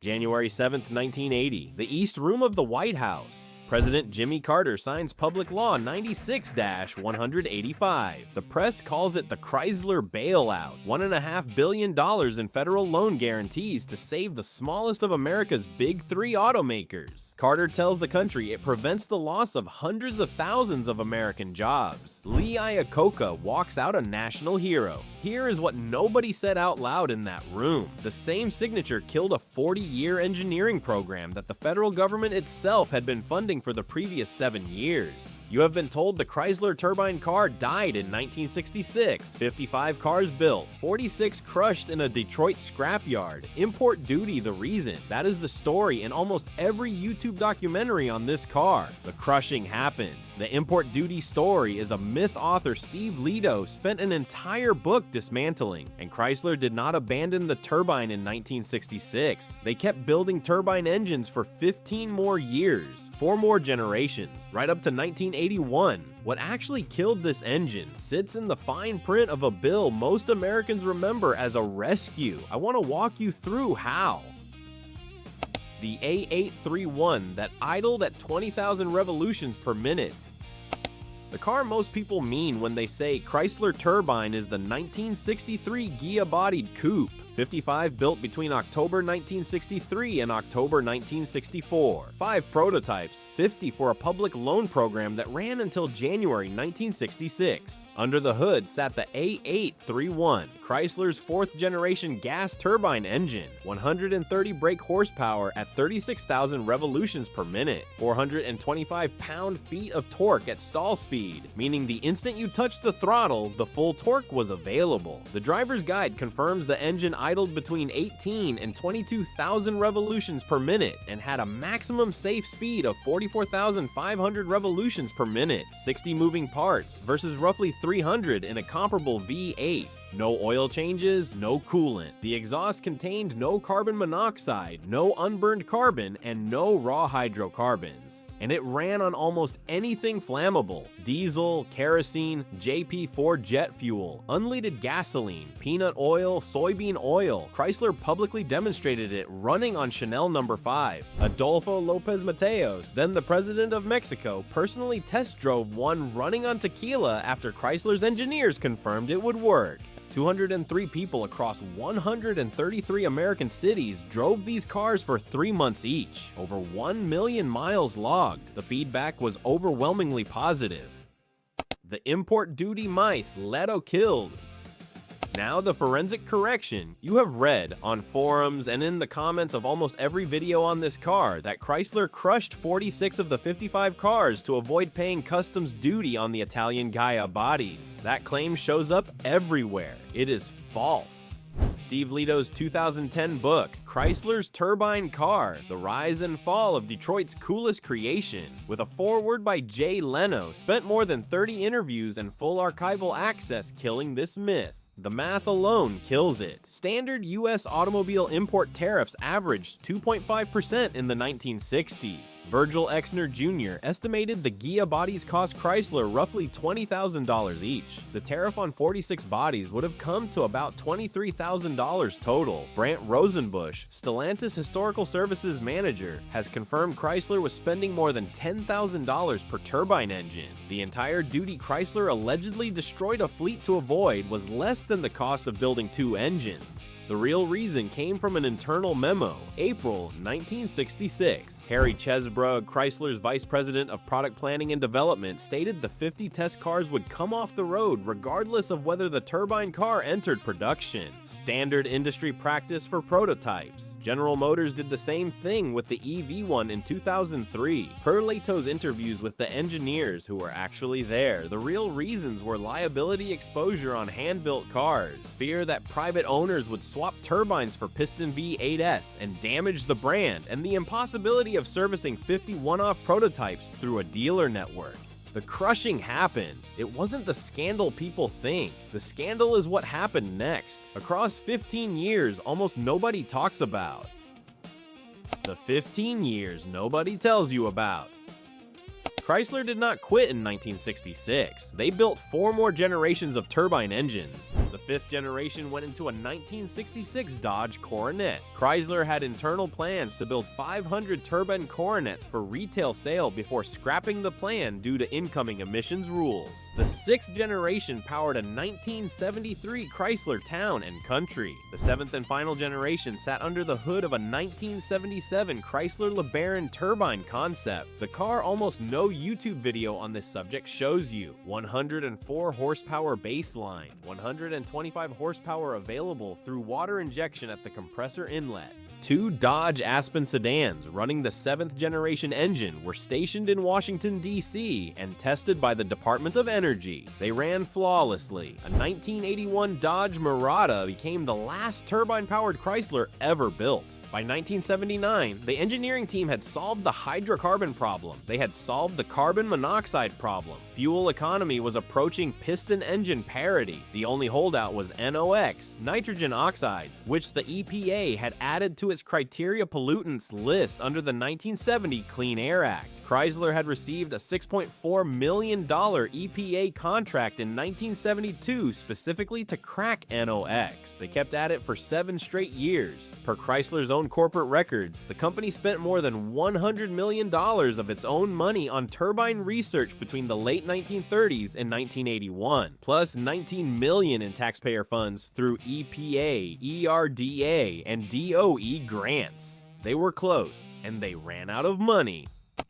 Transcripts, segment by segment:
January 7th, 1980, the East Room of the White House. President Jimmy Carter signs Public Law 96-185. The press calls it the Chrysler Bailout, $1.5 billion in federal loan guarantees to save the smallest of America's big three automakers. Carter tells the country it prevents the loss of hundreds of thousands of American jobs. Lee Iacocca walks out a national hero. Here is what nobody said out loud in that room. The same signature killed a 40-year engineering program that the federal government itself had been funding for the previous 7 years. You have been told the Chrysler Turbine Car died in 1966, 55 cars built, 46 crushed in a Detroit scrapyard, import duty the reason. That is the story in almost every YouTube documentary on this car. The crushing happened. The import duty story is a myth author Steve Lehto spent an entire book dismantling, and Chrysler did not abandon the turbine in 1966. They kept building turbine engines for 15 more years, 4 more generations, right up to 1981. What actually killed this engine sits in the fine print of a bill most Americans remember as a rescue. I want to walk you through how. The A831 that idled at 20,000 revolutions per minute. The car most people mean when they say Chrysler Turbine is the 1963 Ghia-bodied coupe. 55 built between October 1963 and October 1964. 5 prototypes, 50 for a public loan program that ran until January 1966. Under the hood sat the A831, Chrysler's 4th generation gas turbine engine, 130 brake horsepower at 36,000 revolutions per minute, 425 pound-feet of torque at stall speed, meaning the instant you touched the throttle, the full torque was available. The driver's guide confirms the engine idled between 18 and 22,000 revolutions per minute and had a maximum safe speed of 44,500 revolutions per minute, 60 moving parts versus roughly 300 in a comparable V8. No oil changes, no coolant. The exhaust contained no carbon monoxide, no unburned carbon, and no raw hydrocarbons. And it ran on almost anything flammable: diesel, kerosene, JP4 jet fuel, unleaded gasoline, peanut oil, soybean oil. Chrysler publicly demonstrated it running on Chanel No. 5. Adolfo Lopez Mateos, then the president of Mexico, personally test drove one running on tequila after Chrysler's engineers confirmed it would work. 203 people across 133 American cities drove these cars for 3 months each. Over 1 million miles logged. The feedback was overwhelmingly positive. The import duty myth Lehto killed. Now the forensic correction. You have read on forums and in the comments of almost every video on this car that Chrysler crushed 46 of the 55 cars to avoid paying customs duty on the Italian Ghia bodies. That claim shows up everywhere. It is false. Steve Lehto's 2010 book, Chrysler's Turbine Car, The Rise and Fall of Detroit's Coolest Creation, with a foreword by Jay Leno, spent more than 30 interviews and full archival access killing this myth. The math alone kills it. Standard U.S. automobile import tariffs averaged 2.5% in the 1960s. Virgil Exner Jr. estimated the Ghia bodies cost Chrysler roughly $20,000 each. The tariff on 46 bodies would have come to about $23,000 total. Brant Rosenbusch, Stellantis Historical Services manager, has confirmed Chrysler was spending more than $10,000 per turbine engine. The entire duty Chrysler allegedly destroyed a fleet to avoid was less than the cost of building 2 engines. The real reason came from an internal memo, April 1966. Harry Chesbrough, Chrysler's vice president of product planning and development, stated the 50 test cars would come off the road regardless of whether the turbine car entered production. Standard industry practice for prototypes. General Motors did the same thing with the EV1 in 2003. Per Lehto's interviews with the engineers who were actually there, the real reasons were liability exposure on hand-built cars, fear that private owners would swap turbines for Piston V8S and damage the brand, and the impossibility of servicing 50 one-off prototypes through a dealer network. The crushing happened. It wasn't the scandal people think. The scandal is what happened next. Across 15 years, almost nobody talks about. The 15 years nobody tells you about. Chrysler did not quit in 1966. They built 4 more generations of turbine engines. The 5th generation went into a 1966 Dodge Coronet. Chrysler had internal plans to build 500 turbine Coronets for retail sale before scrapping the plan due to incoming emissions rules. The 6th generation powered a 1973 Chrysler Town and Country. The 7th and final generation sat under the hood of a 1977 Chrysler LeBaron turbine concept. The car almost no YouTube video on this subject shows you. 104 horsepower baseline, 125 horsepower available through water injection at the compressor inlet. 2 Dodge Aspen sedans running the 7th generation engine were stationed in Washington, D.C. and tested by the Department of Energy. They ran flawlessly. A 1981 Dodge Murata became the last turbine-powered Chrysler ever built. By 1979, the engineering team had solved the hydrocarbon problem. They had solved the carbon monoxide problem. Fuel economy was approaching piston engine parity. The only holdout was NOx, nitrogen oxides, which the EPA had added to its criteria pollutants list under the 1970 Clean Air Act. Chrysler had received a $6.4 million EPA contract in 1972 specifically to crack NOx. They kept at it for 7 straight years. Per Chrysler's own corporate records, the company spent more than $100 million of its own money on turbine research between the late 1930s and 1981, plus $19 million in taxpayer funds through EPA, ERDA, and DOE grants. They were close, and they ran out of money.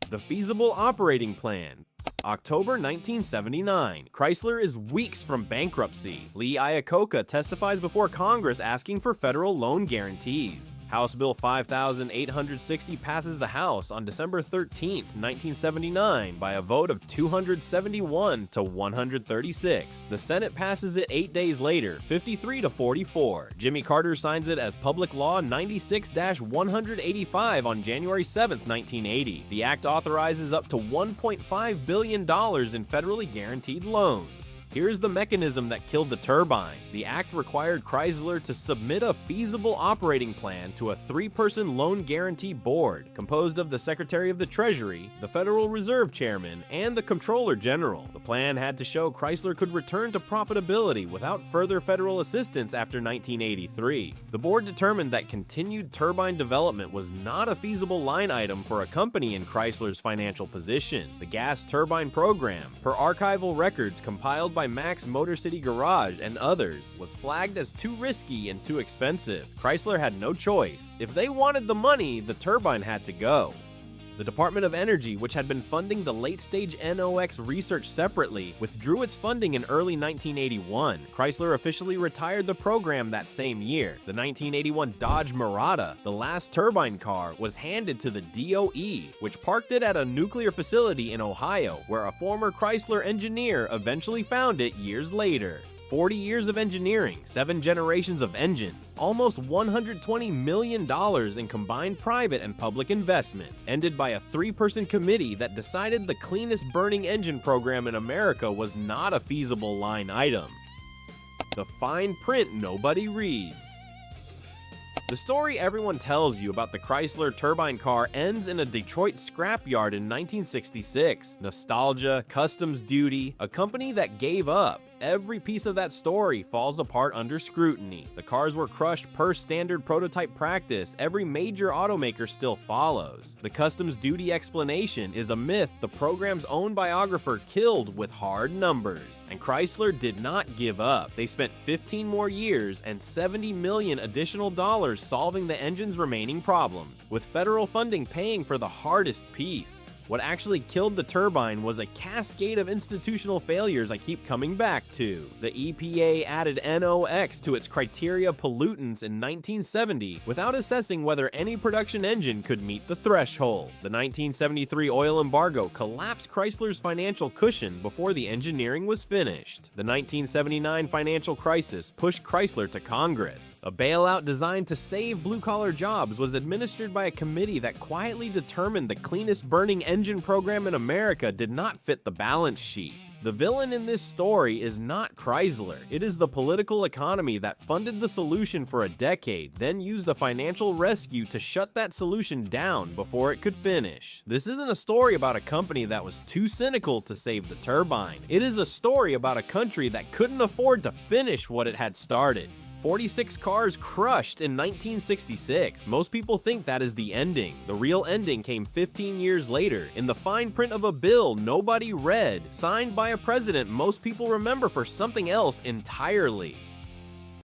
The feasible operating plan. October 1979. Chrysler is weeks from bankruptcy. Lee Iacocca testifies before Congress asking for federal loan guarantees. House Bill 5860 passes the House on December 13, 1979 by a vote of 271 to 136. The Senate passes it 8 days later, 53 to 44. Jimmy Carter signs it as Public Law 96-185 on January 7, 1980. The act authorizes up to $1.5 billion in federally guaranteed loans. Here's the mechanism that killed the turbine. The act required Chrysler to submit a feasible operating plan to a 3-person loan guarantee board, composed of the Secretary of the Treasury, the Federal Reserve Chairman, and the Comptroller General. The plan had to show Chrysler could return to profitability without further federal assistance after 1983. The board determined that continued turbine development was not a feasible line item for a company in Chrysler's financial position. The gas turbine program, per archival records compiled by Max Motor City Garage and others, was flagged as too risky and too expensive. Chrysler had no choice. If they wanted the money, the turbine had to go. The Department of Energy, which had been funding the late-stage NOx research separately, withdrew its funding in early 1981. Chrysler officially retired the program that same year. The 1981 Dodge Murata, the last turbine car, was handed to the DOE, which parked it at a nuclear facility in Ohio, where a former Chrysler engineer eventually found it years later. 40 years of engineering, 7 generations of engines, almost $120 million in combined private and public investment, ended by a 3-person committee that decided the cleanest burning engine program in America was not a feasible line item. The fine print nobody reads. The story everyone tells you about the Chrysler Turbine Car ends in a Detroit scrapyard in 1966. Nostalgia, customs duty, a company that gave up. Every piece of that story falls apart under scrutiny. The cars were crushed per standard prototype practice every major automaker still follows. The customs duty explanation is a myth the program's own biographer killed with hard numbers. And Chrysler did not give up. They spent 15 more years and $70 million additional dollars solving the engine's remaining problems, with federal funding paying for the hardest piece. What actually killed the turbine was a cascade of institutional failures I keep coming back to. The EPA added NOx to its criteria pollutants in 1970 without assessing whether any production engine could meet the threshold. The 1973 oil embargo collapsed Chrysler's financial cushion before the engineering was finished. The 1979 financial crisis pushed Chrysler to Congress. A bailout designed to save blue-collar jobs was administered by a committee that quietly determined the cleanest burning engine program in America did not fit the balance sheet. The villain in this story is not Chrysler. It is the political economy that funded the solution for a decade, then used a financial rescue to shut that solution down before it could finish. This isn't a story about a company that was too cynical to save the turbine. It is a story about a country that couldn't afford to finish what it had started. 46 cars crushed in 1966. Most people think that is the ending. The real ending came 15 years later, in the fine print of a bill nobody read, signed by a president most people remember for something else entirely.